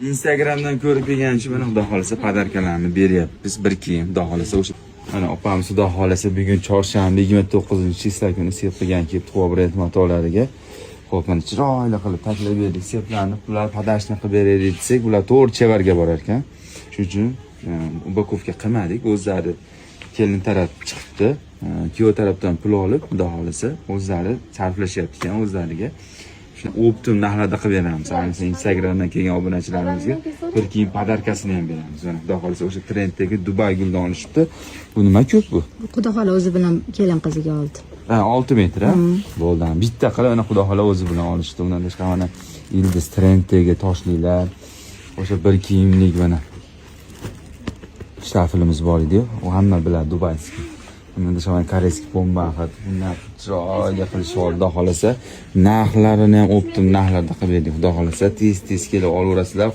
Instagramdan ko'rib kelgancha mana xudo xolasa podarkalarni beryapmiz. Bir kiyim, xudo xolasa o'sha mana opamiz xudo xolasa bugun chorshanba 29-siyla kuni sep qilgan kelib Tuva brend matolariga. Xo'p, mana chiroyli qilib taklif berdik. Seplarni ular padashni qilib beraylik desak, ular to'g'ri chevarga borar ekan. Shuning uchun upakovka qilmadik. O'zlari kelin taraf chiqibdi. Kuyov tarafdan pul olib, xudo xolasa o'zlari sarflashyapti ekan o'zlariga. Optim narxlarda qilib beramiz. Ayniqsa Instagramdan kelgan obunachilarimizga bir kiyim podarkasini ham beramiz. Mana xudo xolasa o'sha trenddagi Dubay guldan olishibdi. Bu nima ko'p bu? Xudo xola o'zi bilan kelin qiziga oldi. 6 metr, ha? Bo'ldi. Bitta qilib ana xudo xola o'zi bilan olishdi. Undan tashqari mana ildiz trenddagi toshliklar, o'sha bir kiyimlik mana shtafilimiz bor edi-yu. U hamma biladi dubayskiy. Bundan tashqari koreyskiy bomba xat. Bundan chiroyli qilish bor. Xudo xolasa narxlarini ham optim narxlarda qilib berdik. Xudo xolasa tez kelib olaverasizlar.